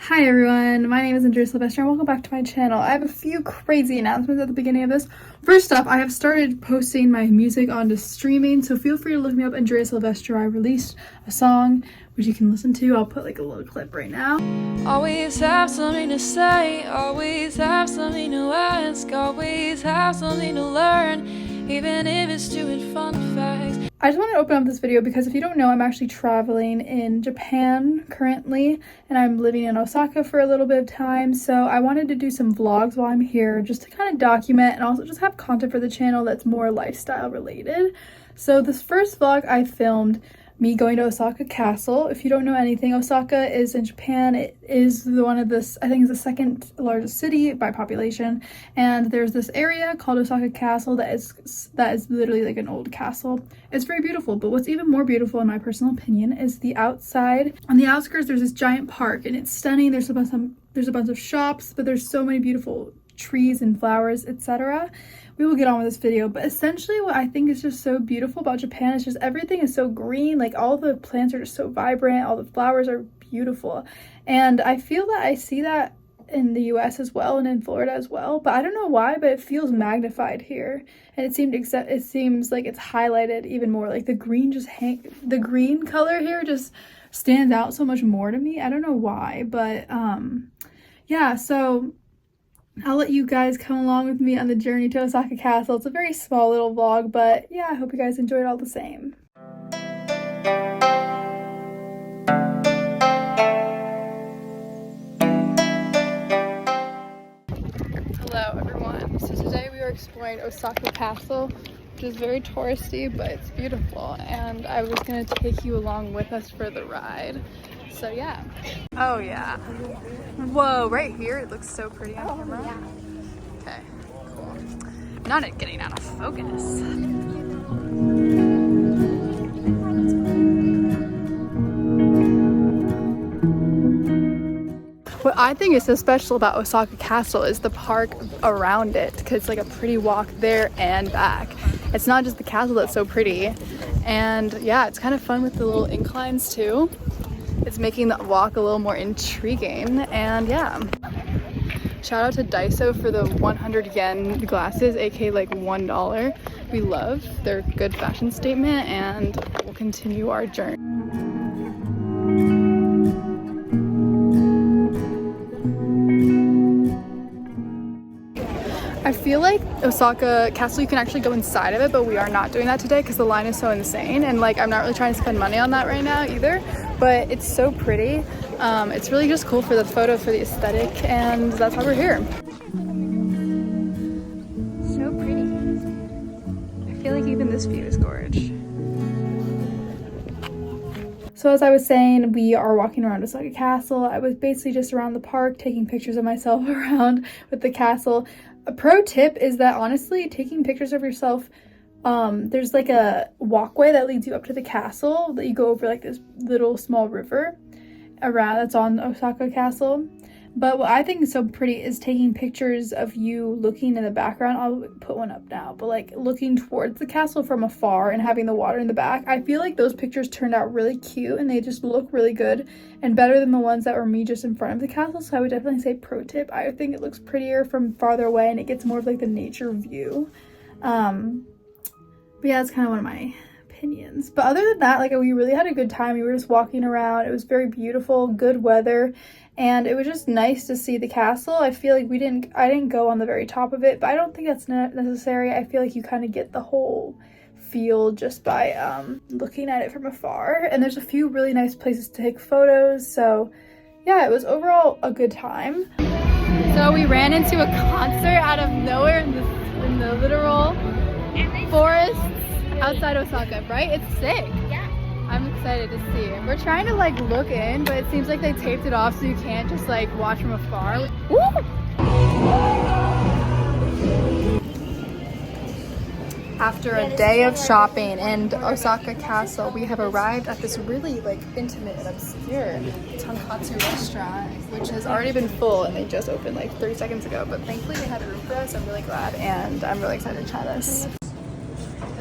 Hi everyone, my name is Andrea Silvestro and welcome back to my channel. I have a few crazy announcements at the beginning of this. First up, I have started posting my music onto streaming, so feel free to look me up, Andrea Silvestro. I released a song which you can listen to. I'll put like a little clip right now. Always have something to say, always have something to ask, always have something to learn, even if it's stupid fun facts. I just want to open up this video because if you don't know, I'm actually traveling in Japan currently, and I'm living in Osaka for a little bit of time, so I wanted to do some vlogs while I'm here just to kind of document and also just have content for the channel that's more lifestyle related. So this first vlog I filmed me going to Osaka Castle. If you don't know anything, Osaka is in Japan. It is one of the, I think it's the second largest city by population, and there's this area called Osaka Castle that is literally like an old castle. It's very beautiful, but what's even more beautiful in my personal opinion is the outside. On the outskirts there's this giant park and it's stunning. There's a bunch of shops, but there's so many beautiful trees and flowers, etc. We will get on with this video, but essentially what I think is just so beautiful about Japan is just everything is so green. Like all the plants are just so vibrant, all the flowers are beautiful, and I feel that I see that in the US as well and in Florida as well, but I don't know why, but it feels magnified here, and it seems like it's highlighted even more. Like the green color here just stands out so much more to me. I don't know why, but yeah, so I'll let you guys come along with me on the journey to Osaka Castle. It's a very small little vlog, but yeah, I hope you guys enjoy it all the same. Hello everyone. So today we are exploring Osaka Castle, which is very touristy, but it's beautiful, and I was going to take you along with us for the ride. So yeah. Oh yeah. Whoa, right here it looks so pretty on camera. Yeah. Okay, cool. Not it getting out of focus. What I think is so special about Osaka Castle is the park around it, because it's like a pretty walk there and back. It's not just the castle that's so pretty, and yeah, it's kind of fun with the little inclines too. It's making the walk a little more intriguing, and yeah. Shout out to Daiso for the 100 yen glasses, aka like $1. We love their good fashion statement, and we'll continue our journey. I feel like Osaka Castle, you can actually go inside of it, but we are not doing that today because the line is so insane, and like I'm not really trying to spend money on that right now either, but it's so pretty. It's really just cool for the photo, for the aesthetic, and that's why we're here. So pretty. I feel like even this view is gorgeous. So as I was saying, we are walking around Osaka Castle. I was basically just around the park taking pictures of myself around with the castle. A pro tip is that honestly, taking pictures of yourself, there's like a walkway that leads you up to the castle that you go over like this little small river around that's on Osaka Castle. But what I think is so pretty is taking pictures of you looking in the background. I'll put one up now, but like looking towards the castle from afar and having the water in the back. I feel like those pictures turned out really cute and they just look really good and better than the ones that were me just in front of the castle. So I would definitely say pro tip. I think it looks prettier from farther away and it gets more of like the nature view. But yeah, that's kind of one of my opinions. But other than that, like we really had a good time. We were just walking around. It was very beautiful, good weather, and it was just nice to see the castle. I feel like I didn't go on the very top of it, but I don't think that's necessary. I feel like you kind of get the whole feel just by looking at it from afar, and there's a few really nice places to take photos. So yeah, it was overall a good time. So we ran into a concert out of nowhere in the literal forest outside Osaka, right? It's sick. Yeah. I'm excited to see. We're trying to like look in, but it seems like they taped it off so you can't just like watch from afar. Woo! After a day of shopping in Osaka Castle, we have arrived at this really like intimate and obscure tonkatsu restaurant, which has already been full and they just opened like 30 seconds ago, but thankfully they had a room for us. I'm really glad, and I'm really excited to try this.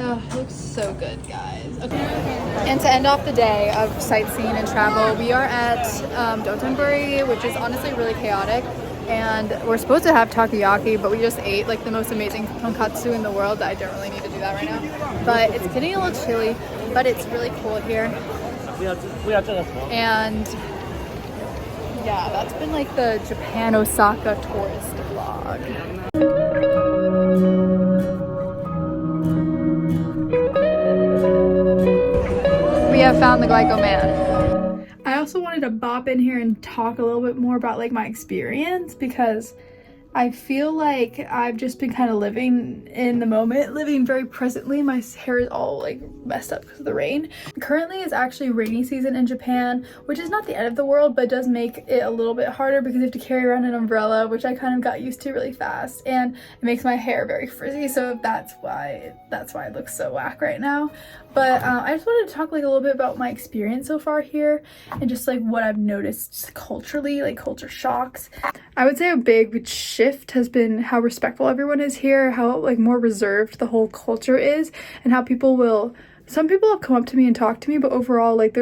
Oh, it looks so good, guys. Okay. And to end off the day of sightseeing and travel, we are at Dotonbori, which is honestly really chaotic. And we're supposed to have takoyaki, but we just ate like the most amazing tonkatsu in the world that I don't really need to do that right now. But it's getting a little chilly, but it's really cool here. And yeah, that's been like the Japan Osaka tourist vlog. We have found the Glyco Man. I also wanted to bop in here and talk a little bit more about like my experience, because I feel like I've just been kind of living in the moment, living very presently. My hair is all like messed up because of the rain. Currently it's actually rainy season in Japan, which is not the end of the world, but does make it a little bit harder because you have to carry around an umbrella, which I kind of got used to really fast, and it makes my hair very frizzy, so that's why it looks so whack right now. But I just wanted to talk like a little bit about my experience so far here, and just like what I've noticed culturally, like culture shocks. I would say a big shift has been how respectful everyone is here, how like more reserved the whole culture is, and how some people have come up to me and talked to me, but overall like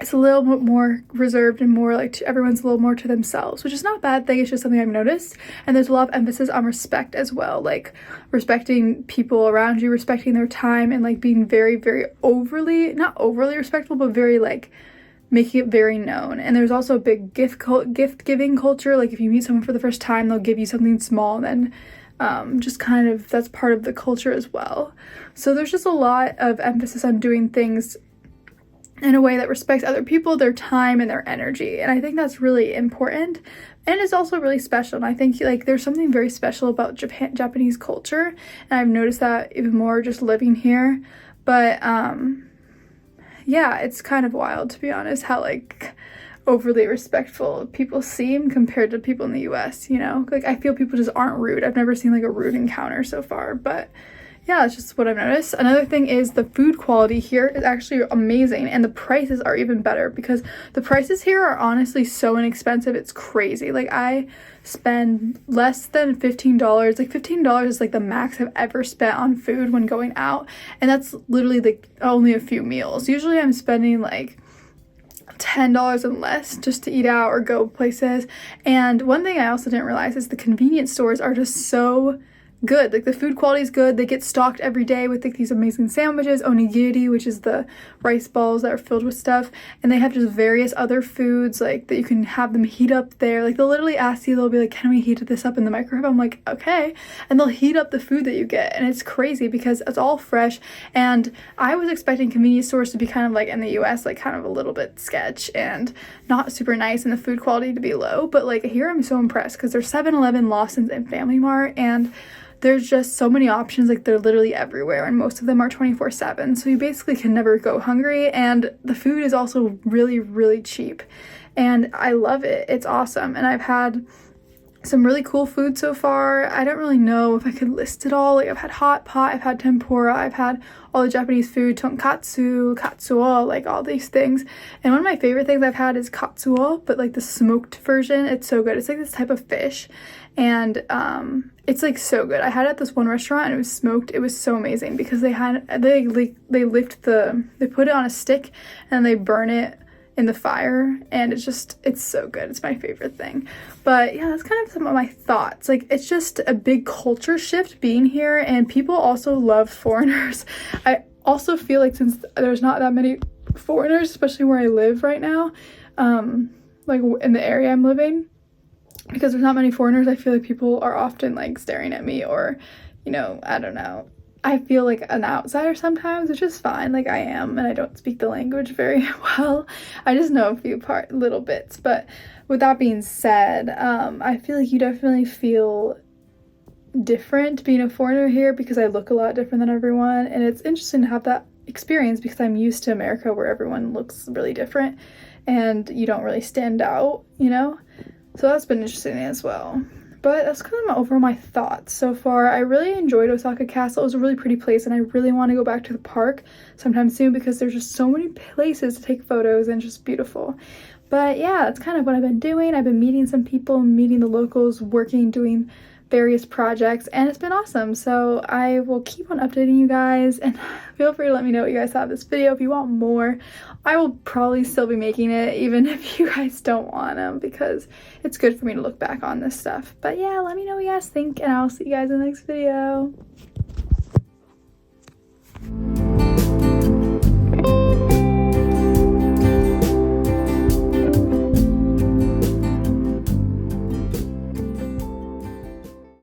it's a little bit more reserved and more like everyone's a little more to themselves, which is not a bad thing. It's just something I've noticed. And there's a lot of emphasis on respect as well, like respecting people around you, respecting their time, and like being very, very not overly respectful, but very like making it very known. And there's also a big gift giving culture. Like if you meet someone for the first time, they'll give you something small, and then just kind of that's part of the culture as well. So there's just a lot of emphasis on doing things in a way that respects other people, their time, and their energy. And I think that's really important, and it's also really special. And I think like there's something very special about Japanese culture, and I've noticed that even more just living here. But yeah, it's kind of wild, to be honest, how like overly respectful people seem compared to people in the US, you know? Like I feel people just aren't rude. I've never seen like a rude encounter so far, but yeah, it's just what I've noticed. Another thing is the food quality here is actually amazing, and the prices are even better, because the prices here are honestly so inexpensive. It's crazy. Like I spend less than $15. Like $15 is like the max I've ever spent on food when going out, and that's literally like only a few meals. Usually I'm spending like $10 and less just to eat out or go places. And one thing I also didn't realize is the convenience stores are just so good. Like the food quality is good. They get stocked every day with like these amazing sandwiches, onigiri, which is the rice balls that are filled with stuff, and they have just various other foods like that you can have them heat up there. Like they'll literally ask you, they'll be like, can we heat this up in the microwave? I'm like, okay, and they'll heat up the food that you get, and it's crazy because it's all fresh. And I was expecting convenience stores to be kind of like in the US, like kind of a little bit sketch and not super nice, and the food quality to be low, but like here I'm so impressed because there's 7-Eleven, Lawson's, and Family Mart, and there's just so many options. Like they're literally everywhere, and most of them are 24/7, so you basically can never go hungry, and the food is also really, really cheap, and I love it. It's awesome. And I've had some really cool food so far. I don't really know if I could list it all. Like I've had hot pot, I've had tempura, I've had all the Japanese food, tonkatsu, katsuo, like all these things. And one of my favorite things I've had is katsuo, but like the smoked version. It's so good. It's like this type of fish, and it's like so good. I had it at this one restaurant, and it was smoked. It was so amazing because they put it on a stick and they burn it in the fire, and it's so good. It's my favorite thing. But yeah, that's kind of some of my thoughts. Like it's just a big culture shift being here, and people also love foreigners. I also feel like since there's not that many foreigners, especially where I live right now, like in the area I'm living, because there's not many foreigners, I feel like people are often like staring at me, or, you know, I don't know. I feel like an outsider sometimes, which is fine. Like I am, and I don't speak the language very well. I just know a few little bits. But with that being said, I feel like you definitely feel different being a foreigner here, because I look a lot different than everyone, and it's interesting to have that experience because I'm used to America where everyone looks really different and you don't really stand out, you know? So that's been interesting as well. But that's kind of overall my thoughts so far. I really enjoyed Osaka Castle. It was a really pretty place, and I really want to go back to the park sometime soon because there's just so many places to take photos and just beautiful. But yeah, that's kind of what I've been doing. I've been meeting some people, meeting the locals, working, doing various projects, and it's been awesome. So I will keep on updating you guys, and feel free to let me know what you guys thought of this video. If you want more, I will probably still be making it even if you guys don't want them, because it's good for me to look back on this stuff. But yeah, let me know what you guys think, and I'll see you guys in the next video.